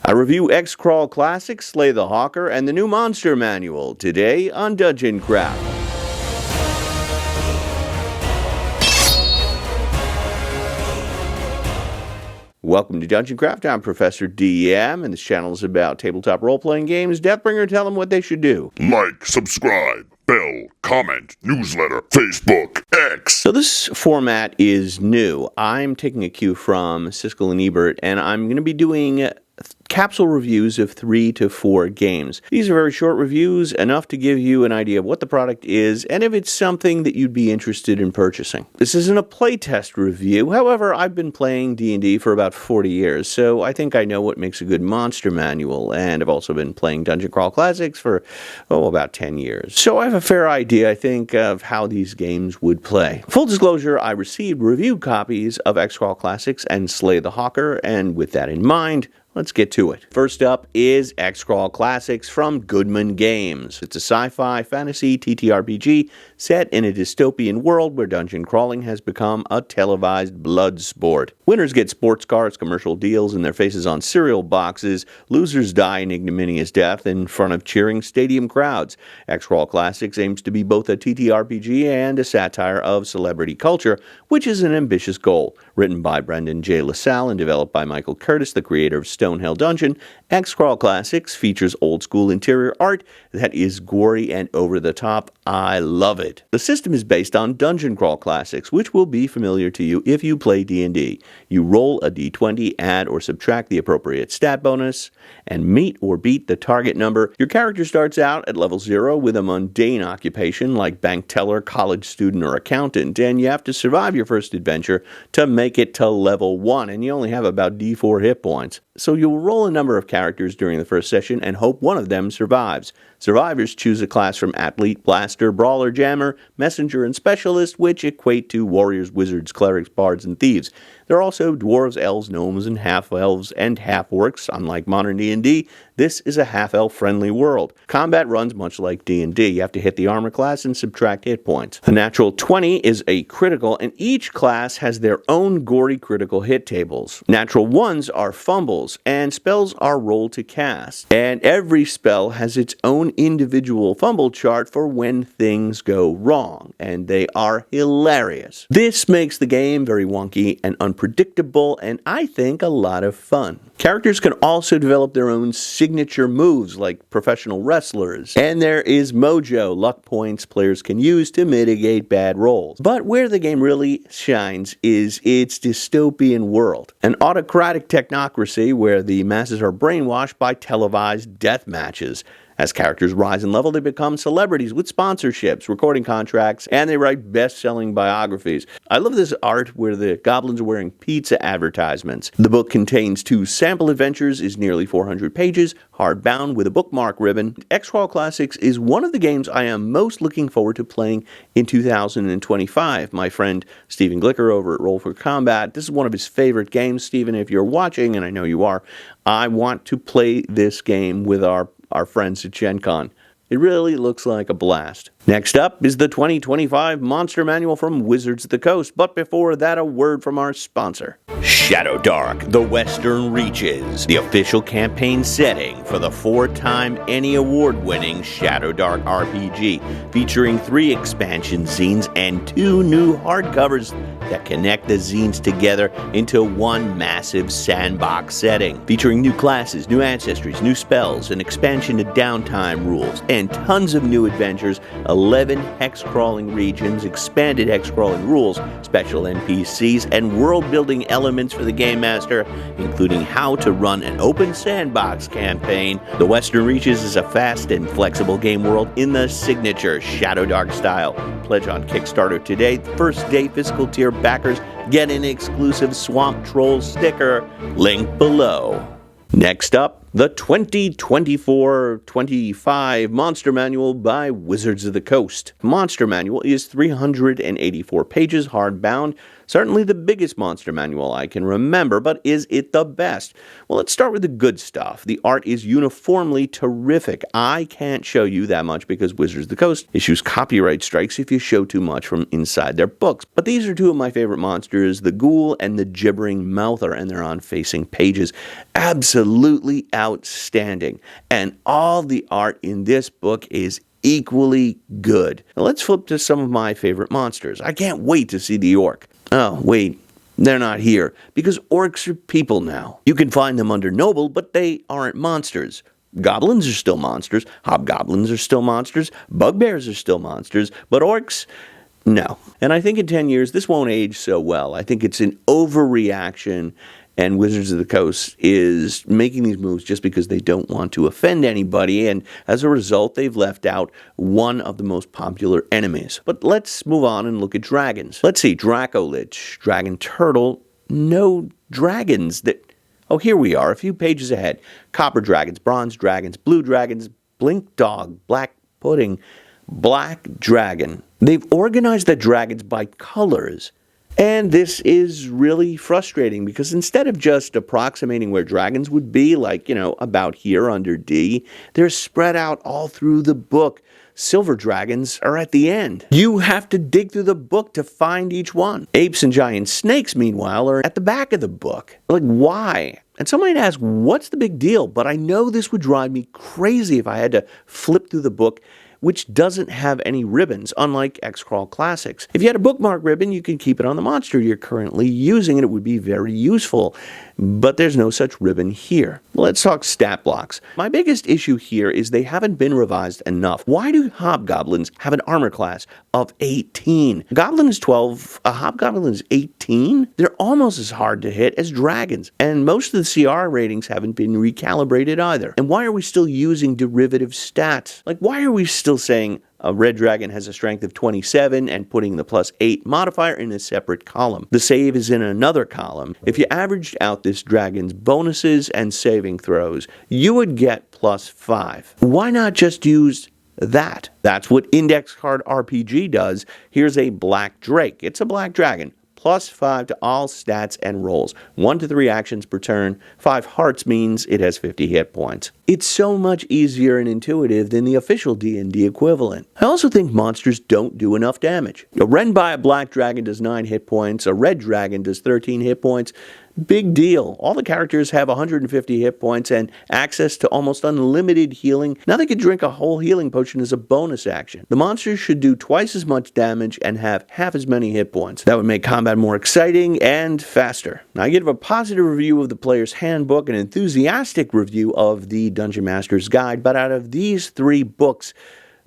I review X-Crawl Classics, Slay the Hawker, and the new Monster Manual, today on Dungeon Craft. Welcome to Dungeon Craft. I'm Professor DM, and this channel is about tabletop role-playing games. Deathbringer, tell them what they should do. Like, subscribe, bell, comment, newsletter, Facebook, X. So this format is new. I'm taking a cue from Siskel and Ebert, and I'm going to be doing capsule reviews of 3 to 4 games. These are very short reviews, enough to give you an idea of what the product is and if it's something that you'd be interested in purchasing. This isn't a playtest review, however, I've been playing D&D for about 40 years, so I think I know what makes a good monster manual, and I've also been playing Dungeon Crawl Classics for, about 10 years. So I have a fair idea, I think, of how these games would play. Full disclosure, I received reviewed copies of X-Crawl Classics and Slay the Hawker, and with that in mind, let's get to it. First up is X-Crawl Classics from Goodman Games. It's a sci-fi fantasy TTRPG set in a dystopian world where dungeon crawling has become a televised blood sport. Winners get sports cars, commercial deals, and their faces on cereal boxes. Losers die an ignominious death in front of cheering stadium crowds. X-Crawl Classics aims to be both a TTRPG and a satire of celebrity culture, which is an ambitious goal. Written by Brendan J. LaSalle and developed by Michael Curtis, the creator of Stonehill Dungeon, X-Crawl Classics features old-school interior art that is gory and over-the-top. I love it. The system is based on Dungeon Crawl Classics, which will be familiar to you if you play D&D. You roll a d20, add or subtract the appropriate stat bonus, and meet or beat the target number. Your character starts out at level 0 with a mundane occupation like bank teller, college student, or accountant, and you have to survive your first adventure to make it to level 1, and you only have about d4 hit points. So you'll roll a number of characters during the first session and hope one of them survives. Survivors choose a class from Athlete, Blaster, Brawler, Jammer, Messenger, and Specialist, which equate to Warriors, Wizards, Clerics, Bards, and Thieves. There are also Dwarves, Elves, Gnomes, and Half-Elves and Half-Orcs. Unlike modern D&D, this is a half-elf-friendly world. Combat runs much like D&D. You have to hit the armor class and subtract hit points. A natural 20 is a critical, and each class has their own gory critical hit tables. Natural 1s are fumbles, and spells are rolled to cast. And every spell has its own individual fumble chart for when things go wrong, and they are hilarious. This makes the game very wonky and unpredictable, and I think a lot of fun. Characters can also develop their own signature moves like professional wrestlers, and there is mojo, luck points players can use to mitigate bad rolls. But where the game really shines is its dystopian world, an autocratic technocracy where the masses are brainwashed by televised death matches. As characters rise in level, they become celebrities with sponsorships, recording contracts, and they write best-selling biographies. I love this art where the goblins are wearing pizza advertisements. The book contains 2 sample adventures, is nearly 400 pages, hardbound with a bookmark ribbon. X-Crawl Classics is one of the games I am most looking forward to playing in 2025. My friend Stephen Glicker over at Roll for Combat, this is one of his favorite games. Stephen, if you're watching, and I know you are, I want to play this game with our friends at Gen Con. It really looks like a blast. Next up is the 2025 Monster Manual from Wizards of the Coast, but before that, a word from our sponsor. Shadowdark: The Western Reaches, the official campaign setting for the 4-time Emmy Award-winning Shadowdark RPG, featuring 3 expansion zines and 2 new hardcovers that connect the zines together into one massive sandbox setting, featuring new classes, new ancestries, new spells, an expansion to downtime rules, and tons of new adventures, 11 hex-crawling regions, expanded hex-crawling rules, special NPCs, and world-building elements for the Game Master, including how to run an open sandbox campaign. The Western Reaches is a fast and flexible game world in the signature Shadowdark style. Pledge on Kickstarter today. First day fiscal tier backers get an exclusive Swamp Troll sticker. Link below. Next up, the 2024-25 Monster Manual by Wizards of the Coast. Monster Manual is 384 pages hardbound, Certainly the biggest monster manual I can remember, but is it the best? Well, let's start with the good stuff. The art is uniformly terrific. I can't show you that much because Wizards of the Coast issues copyright strikes if you show too much from inside their books. But these are two of my favorite monsters, the Ghoul and the Gibbering Mouther, and they're on facing pages. Absolutely outstanding. And all the art in this book is equally good. Now let's flip to some of my favorite monsters. I can't wait to see the orc. Oh, wait, they're not here, because orcs are people now. You can find them under noble, but they aren't monsters. Goblins are still monsters, hobgoblins are still monsters, bugbears are still monsters, but orcs, no. And I think in 10 years, this won't age so well. I think it's an overreaction, and Wizards of the Coast is making these moves just because they don't want to offend anybody, and as a result, they've left out one of the most popular enemies. But let's move on and look at dragons. Let's see, Dracolich, Dragon Turtle, no dragons that... Oh, here we are, a few pages ahead. Copper dragons, bronze dragons, blue dragons, blink dog, black pudding, black dragon. They've organized the dragons by colors. And this is really frustrating because instead of just approximating where dragons would be, like, about here under D, they're spread out all through the book. Silver dragons are at the end. You have to dig through the book to find each one. Apes and giant snakes, meanwhile, are at the back of the book. Like, why? And some might ask, what's the big deal? But I know this would drive me crazy if I had to flip through the book, which doesn't have any ribbons, unlike X-Crawl Classics. If you had a bookmark ribbon, you can keep it on the monster you're currently using, and it would be very useful. But there's no such ribbon here. Let's talk stat blocks. My biggest issue here is they haven't been revised enough. Why do hobgoblins have an armor class of 18? A goblin is 12, a hobgoblin is 18? They're almost as hard to hit as dragons. And most of the CR ratings haven't been recalibrated either. And why are we still using derivative stats? Like, why are we still saying a red dragon has a strength of 27 and putting the +8 modifier in a separate column? The save is in another column. If you averaged out this dragon's bonuses and saving throws, you would get +5. Why not just use that? That's what Index Card RPG does. Here's a black drake. It's a black dragon. +5 to all stats and rolls. 1 to 3 actions per turn. 5 hearts means it has 50 hit points. It's so much easier and intuitive than the official D&D equivalent. I also think monsters don't do enough damage. A Rend by a black dragon does 9 hit points. A red dragon does 13 hit points. Big deal. All the characters have 150 hit points and access to almost unlimited healing. Now they can drink a whole healing potion as a bonus action. The monsters should do twice as much damage and have half as many hit points. That would make combat more exciting and faster. Now I give a positive review of the player's handbook, an enthusiastic review of the Dungeon Master's Guide, but out of these 3 books,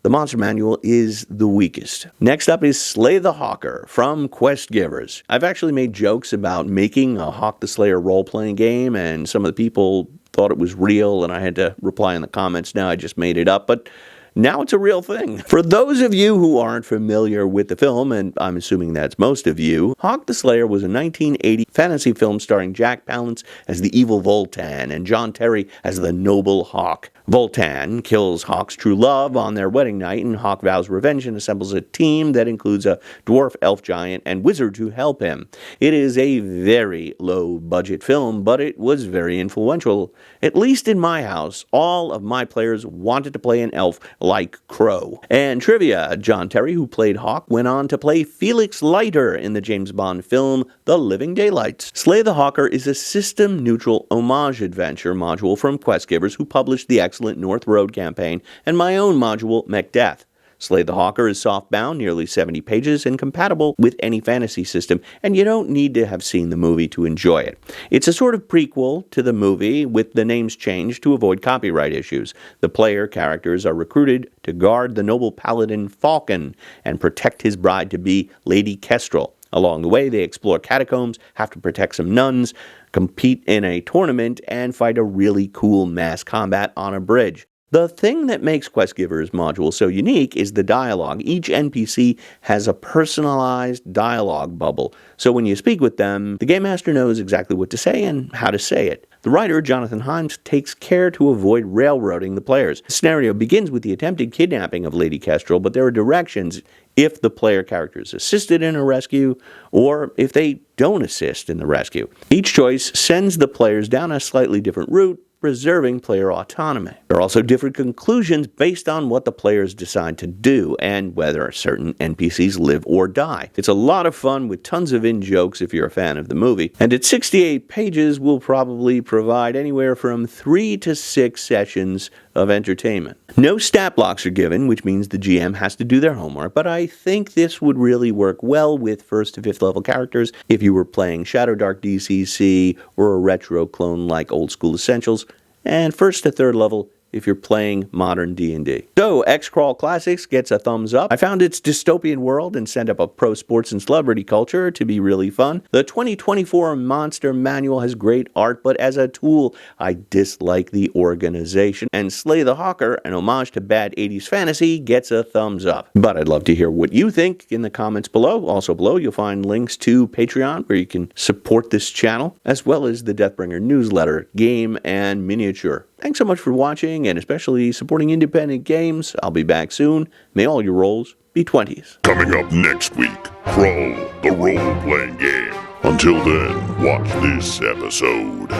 the Monster Manual is the weakest. Next up is Slay the Hawker from Quest Givers. I've actually made jokes about making a Hawk the Slayer role-playing game, and some of the people thought it was real, and I had to reply in the comments, now I just made it up, but now it's a real thing. For those of you who aren't familiar with the film, and I'm assuming that's most of you, Hawk the Slayer was a 1980 fantasy film starring Jack Palance as the evil Voltan and John Terry as the noble Hawk. Voltan kills Hawk's true love on their wedding night, and Hawk vows revenge and assembles a team that includes a dwarf, elf giant, and wizard to help him. It is a very low-budget film, but it was very influential. At least in my house, all of my players wanted to play an elf like Crow. And trivia, John Terry, who played Hawk, went on to play Felix Leiter in the James Bond film The Living Daylights. Slay the Hawker is a system-neutral homage adventure module from Quest Givers, who published the excellent North Road campaign and my own module, Macbeth. Slay the Hawker is softbound, nearly 70 pages, and compatible with any fantasy system, and you don't need to have seen the movie to enjoy it. It's a sort of prequel to the movie, with the names changed to avoid copyright issues. The player characters are recruited to guard the noble paladin Falcon and protect his bride-to-be, Lady Kestrel. Along the way, they explore catacombs, have to protect some nuns, compete in a tournament, and fight a really cool mass combat on a bridge. The thing that makes Quest Givers module so unique is the dialogue. Each NPC has a personalized dialogue bubble, so when you speak with them, the Game Master knows exactly what to say and how to say it. The writer, Jonathan Himes, takes care to avoid railroading the players. The scenario begins with the attempted kidnapping of Lady Kestrel, but there are directions if the player characters assisted in a rescue or if they don't assist in the rescue. Each choice sends the players down a slightly different route, preserving player autonomy. There are also different conclusions based on what the players decide to do and whether certain NPCs live or die. It's a lot of fun with tons of in-jokes if you're a fan of the movie, and at 68 pages will probably provide anywhere from 3 to 6 sessions of entertainment. No stat blocks are given, which means the GM has to do their homework, but I think this would really work well with 1st to 5th level characters if you were playing Shadowdark DCC or a retro clone like Old School Essentials, and 1st to 3rd level if you're playing modern D&D. So, X-Crawl Classics gets a thumbs up. I found its dystopian world and send up a pro sports and celebrity culture to be really fun. The 2024 Monster Manual has great art, but as a tool, I dislike the organization. And Slay the Hawker, an homage to bad 80s fantasy, gets a thumbs up. But I'd love to hear what you think in the comments below. Also below, you'll find links to Patreon, where you can support this channel, as well as the Deathbringer newsletter, game, and miniature. Thanks so much for watching, and especially supporting independent games. I'll be back soon. May all your rolls be 20s. Coming up next week, Crawl, the role-playing game. Until then, watch this episode.